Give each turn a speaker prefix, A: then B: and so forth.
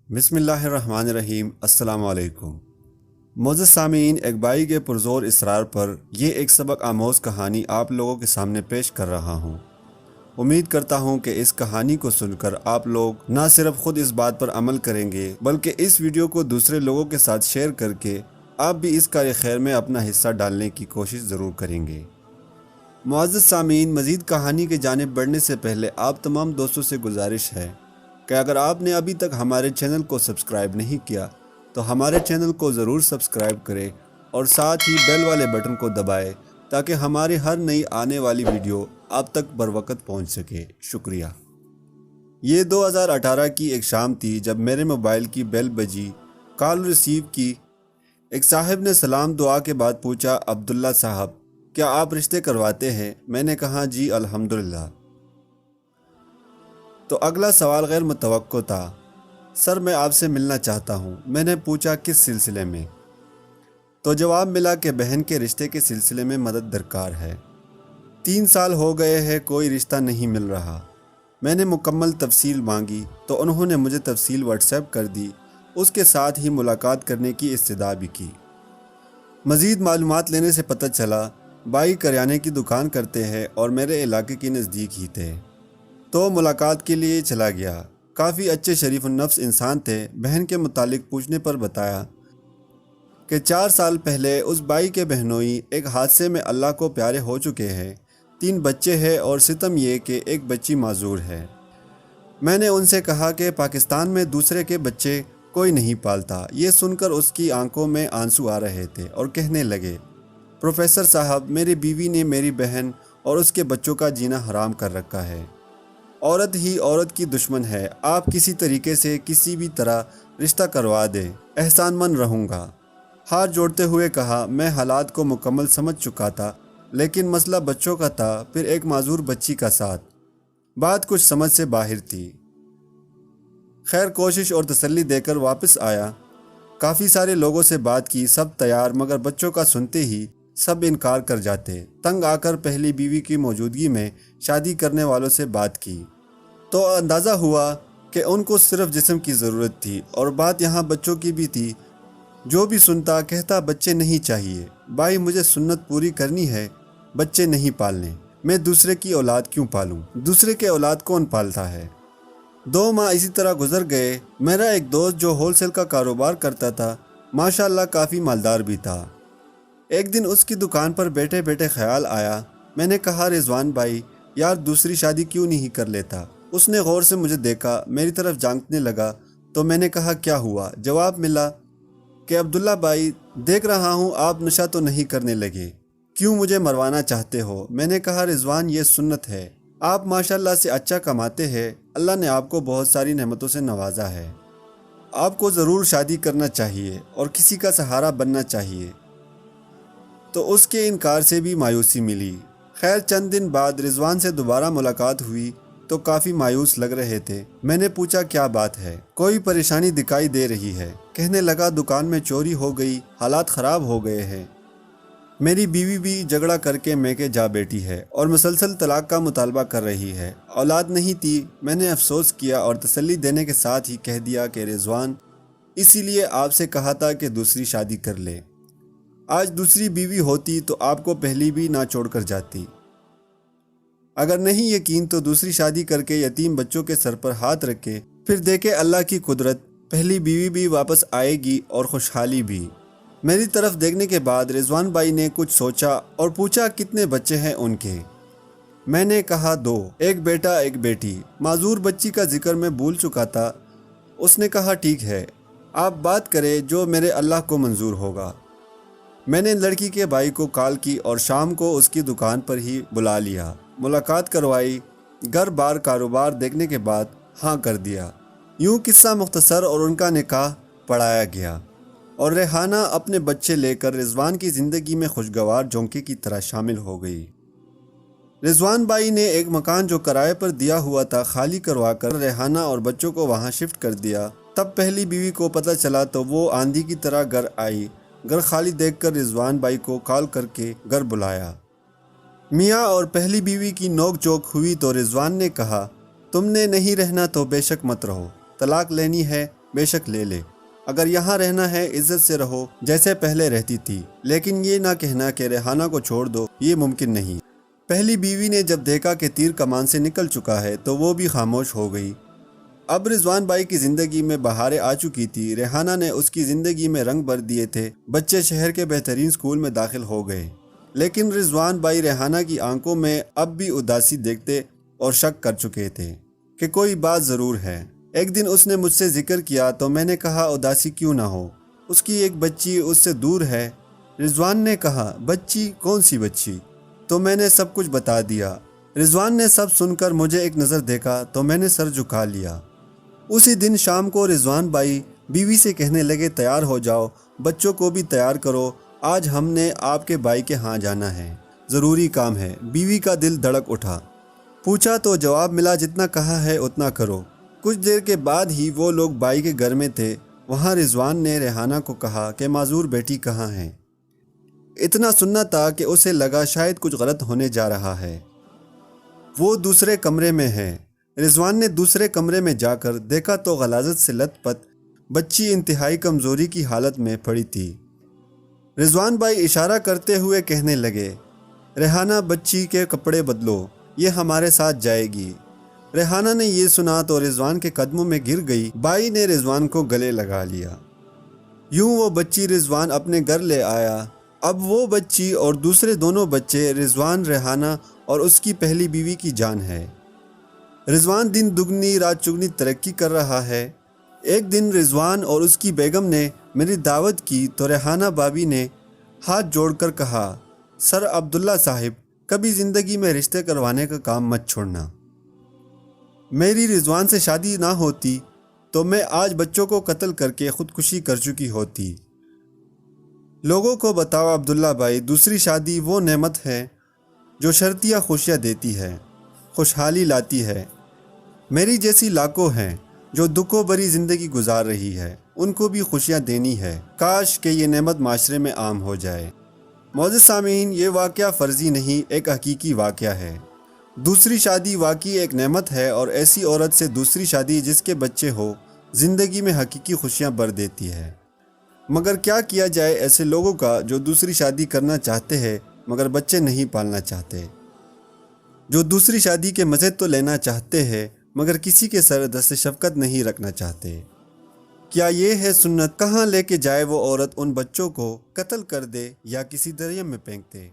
A: بسم اللہ الرحمن الرحیم۔ السلام علیکم معزز سامعین، ایک بھائی کے پرزور اصرار پر یہ ایک سبق آموز کہانی آپ لوگوں کے سامنے پیش کر رہا ہوں۔ امید کرتا ہوں کہ اس کہانی کو سن کر آپ لوگ نہ صرف خود اس بات پر عمل کریں گے بلکہ اس ویڈیو کو دوسرے لوگوں کے ساتھ شیئر کر کے آپ بھی اس کار خیر میں اپنا حصہ ڈالنے کی کوشش ضرور کریں گے۔ معزز سامعین، مزید کہانی کی جانب بڑھنے سے پہلے آپ تمام دوستوں سے گزارش ہے کہ اگر آپ نے ابھی تک ہمارے چینل کو سبسکرائب نہیں کیا تو ہمارے چینل کو ضرور سبسکرائب کریں اور ساتھ ہی بیل والے بٹن کو دبائیں تاکہ ہماری ہر نئی آنے والی ویڈیو آپ تک بروقت پہنچ سکے۔ شکریہ۔ یہ 2018 کی ایک شام تھی جب میرے موبائل کی بیل بجی، کال ریسیو کی۔ ایک صاحب نے سلام دعا کے بعد پوچھا، عبداللہ صاحب کیا آپ رشتے کرواتے ہیں؟ میں نے کہا جی الحمدللہ۔ تو اگلا سوال غیر متوقع تھا، سر میں آپ سے ملنا چاہتا ہوں۔ میں نے پوچھا کس سلسلے میں؟ تو جواب ملا کہ بہن کے رشتے کے سلسلے میں مدد درکار ہے۔ 3 سال ہو گئے ہیں، کوئی رشتہ نہیں مل رہا۔ میں نے مکمل تفصیل مانگی تو انہوں نے مجھے تفصیل واٹس ایپ کر دی، اس کے ساتھ ہی ملاقات کرنے کی استدعا بھی کی۔ مزید معلومات لینے سے پتہ چلا بھائی کریانے کی دکان کرتے ہیں اور میرے علاقے کے نزدیک ہی تھے، تو ملاقات کے لیے چلا گیا۔ کافی اچھے شریف النفس انسان تھے۔ بہن کے متعلق پوچھنے پر بتایا کہ 4 سال پہلے اس بھائی کے بہنوئی ایک حادثے میں اللہ کو پیارے ہو چکے ہیں، 3 بچے ہیں اور ستم یہ کہ ایک بچی معذور ہے۔ میں نے ان سے کہا کہ پاکستان میں دوسرے کے بچے کوئی نہیں پالتا۔ یہ سن کر اس کی آنکھوں میں آنسو آ رہے تھے اور کہنے لگے، پروفیسر صاحب میری بیوی نے میری بہن اور اس کے بچوں کا جینا حرام کر رکھا ہے۔ عورت ہی عورت کی دشمن ہے۔ آپ کسی طریقے سے کسی بھی طرح رشتہ کروا دیں، احسان مند رہوں گا۔ ہاتھ جوڑتے ہوئے کہا، میں حالات کو مکمل سمجھ چکا تھا لیکن مسئلہ بچوں کا تھا، پھر ایک معذور بچی کا ساتھ۔ بات کچھ سمجھ سے باہر تھی۔ خیر کوشش اور تسلی دے کر واپس آیا۔ کافی سارے لوگوں سے بات کی، سب تیار، مگر بچوں کا سنتے ہی سب انکار کر جاتے۔ تنگ آ کر پہلی بیوی کی موجودگی میں شادی کرنے والوں سے بات کی تو اندازہ ہوا کہ ان کو صرف جسم کی ضرورت تھی اور بات یہاں بچوں کی بھی تھی۔ جو بھی سنتا کہتا بچے نہیں چاہیے۔ بھائی مجھے سنت پوری کرنی ہے، بچے نہیں پالنے، میں دوسرے کی اولاد کیوں پالوں؟ دوسرے کے اولاد کون پالتا ہے؟ 2 ماہ اسی طرح گزر گئے۔ میرا ایک دوست جو ہول سیل کا کاروبار کرتا تھا، ماشاءاللہ کافی مالدار بھی تھا۔ ایک دن اس کی دکان پر بیٹھے بیٹھے خیال آیا۔ میں نے کہا، رضوان بھائی یار دوسری شادی کیوں نہیں کر لیتا؟ اس نے غور سے مجھے دیکھا، میری طرف جھانکنے لگا تو میں نے کہا کیا ہوا؟ جواب ملا کہ عبداللہ بھائی دیکھ رہا ہوں آپ نشہ تو نہیں کرنے لگے، کیوں مجھے مروانا چاہتے ہو؟ میں نے کہا رضوان یہ سنت ہے، آپ ماشاءاللہ سے اچھا کماتے ہیں، اللہ نے آپ کو بہت ساری نعمتوں سے نوازا ہے، آپ کو ضرور شادی کرنا چاہیے اور کسی کا سہارا بننا چاہیے۔ تو اس کے انکار سے بھی مایوسی ملی۔ خیر چند دن بعد رضوان سے دوبارہ ملاقات ہوئی تو کافی مایوس لگ رہے تھے۔ میں نے پوچھا کیا بات ہے؟ کوئی پریشانی دکھائی دے رہی ہے؟ کہنے لگا دکان میں چوری ہو گئی، حالات خراب ہو گئے ہیں، میری بیوی بھی جھگڑا کر کے میکے جا بیٹھی ہے اور مسلسل طلاق کا مطالبہ کر رہی ہے، اولاد نہیں تھی۔ میں نے افسوس کیا اور تسلی دینے کے ساتھ ہی کہہ دیا کہ رضوان اسی لیے آپ سے کہا تھا کہ دوسری شادی کر لے، آج دوسری بیوی ہوتی تو آپ کو پہلی بھی نہ چھوڑ کر جاتی۔ اگر نہیں یقین تو دوسری شادی کر کے یتیم بچوں کے سر پر ہاتھ رکھے، پھر دیکھے اللہ کی قدرت، پہلی بیوی بھی واپس آئے گی اور خوشحالی بھی۔ میری طرف دیکھنے کے بعد رضوان بھائی نے کچھ سوچا اور پوچھا کتنے بچے ہیں ان کے؟ میں نے کہا 2، ایک بیٹا ایک بیٹی۔ معذور بچی کا ذکر میں بھول چکا تھا۔ اس نے کہا ٹھیک ہے، آپ بات کریں جو میرے اللہ کو منظور ہوگا۔ میں نے لڑکی کے بھائی کو کال کی اور شام کو اس کی دکان پر ہی بلا لیا، ملاقات کروائی، گھر بار کاروبار دیکھنے کے بعد ہاں کر دیا۔ یوں قصہ مختصر اور ان کا نکاح پڑھایا گیا اور ریحانہ اپنے بچے لے کر رضوان کی زندگی میں خوشگوار جھونکے کی طرح شامل ہو گئی۔ رضوان بھائی نے ایک مکان جو کرائے پر دیا ہوا تھا خالی کروا کر ریحانہ اور بچوں کو وہاں شفٹ کر دیا۔ تب پہلی بیوی کو پتہ چلا تو وہ آندھی کی طرح گھر آئی۔ گھر خالی دیکھ کر رضوان بھائی کو کال کر کے گھر بلایا۔ میاں اور پہلی بیوی کی نوک جھوک ہوئی تو رضوان نے کہا، تم نے نہیں رہنا تو بے شک مت رہو، طلاق لینی ہے بے شک لے لے، اگر یہاں رہنا ہے عزت سے رہو جیسے پہلے رہتی تھی، لیکن یہ نہ کہنا کہ ریحانہ کو چھوڑ دو، یہ ممکن نہیں۔ پہلی بیوی نے جب دیکھا کہ تیر کمان سے نکل چکا ہے تو وہ بھی خاموش ہو گئی۔ اب رضوان بھائی کی زندگی میں بہاریں آ چکی تھی، ریحانہ نے اس کی زندگی میں رنگ بھر دیے تھے، بچے شہر کے بہترین سکول میں داخل ہو گئے، لیکن رضوان بھائی ریحانہ کی آنکھوں میں اب بھی اداسی دیکھتے اور شک کر چکے تھے کہ کوئی بات ضرور ہے۔ ایک دن اس نے مجھ سے ذکر کیا تو میں نے کہا اداسی کیوں نہ ہو، اس کی ایک بچی اس سے دور ہے۔ رضوان نے کہا بچی؟ کون سی بچی؟ تو میں نے سب کچھ بتا دیا۔ رضوان نے سب سن کر مجھے ایک نظر دیکھا تو میں نے سر جھکا لیا۔ اسی دن شام کو رضوان بھائی بیوی سے کہنے لگے تیار ہو جاؤ، بچوں کو بھی تیار کرو، آج ہم نے آپ کے بھائی کے ہاں جانا ہے، ضروری کام ہے۔ بیوی کا دل دھڑک اٹھا، پوچھا تو جواب ملا جتنا کہا ہے اتنا کرو۔ کچھ دیر کے بعد ہی وہ لوگ بھائی کے گھر میں تھے۔ وہاں رضوان نے ریحانہ کو کہا کہ معذور بیٹی کہاں ہے۔ اتنا سننا تھا کہ اسے لگا شاید کچھ غلط ہونے جا رہا ہے، وہ دوسرے کمرے میں ہے۔ رضوان نے دوسرے کمرے میں جا کر دیکھا تو غلاظت سے لت پت بچی انتہائی کمزوری کی حالت میں پڑی تھی۔ رضوان بھائی اشارہ کرتے ہوئے کہنے لگے ریحانہ بچی کے کپڑے بدلو، یہ ہمارے ساتھ جائے گی۔ ریحانہ نے یہ سنا تو رضوان کے قدموں میں گر گئی۔ بھائی نے رضوان کو گلے لگا لیا۔ یوں وہ بچی رضوان اپنے گھر لے آیا۔ اب وہ بچی اور دوسرے دونوں بچے رضوان، ریحانہ اور اس کی پہلی بیوی کی جان ہے۔ رضوان دن دگنی رات چگنی ترقی کر رہا ہے۔ ایک دن رضوان اور اس کی بیگم نے میری دعوت کی تو ریحانہ بھابی نے ہاتھ جوڑ کر کہا سر عبداللہ صاحب، کبھی زندگی میں رشتے کروانے کا کام مت چھوڑنا۔ میری رضوان سے شادی نہ ہوتی تو میں آج بچوں کو قتل کر کے خودکشی کر چکی ہوتی۔ لوگوں کو بتاؤ عبداللہ بھائی، دوسری شادی وہ نعمت ہے جو شرطیہ خوشیاں دیتی ہے، خوشحالی لاتی ہے۔ میری جیسی لاکھوں ہیں جو دکھوں بھری زندگی گزار رہی ہے، ان کو بھی خوشیاں دینی ہے۔ کاش کہ یہ نعمت معاشرے میں عام ہو جائے۔ معزز سامعین، یہ واقعہ فرضی نہیں، ایک حقیقی واقعہ ہے۔ دوسری شادی واقعی ایک نعمت ہے، اور ایسی عورت سے دوسری شادی جس کے بچے ہو زندگی میں حقیقی خوشیاں بھر دیتی ہے۔ مگر کیا کیا جائے ایسے لوگوں کا جو دوسری شادی کرنا چاہتے ہیں مگر بچے نہیں پالنا چاہتے، جو دوسری شادی کے مزے تو لینا چاہتے ہیں مگر کسی کے سر دست شفقت نہیں رکھنا چاہتے۔ کیا یہ ہے سنت؟ کہاں لے کے جائے وہ عورت ان بچوں کو، قتل کر دے یا کسی دریا میں پھینک دے۔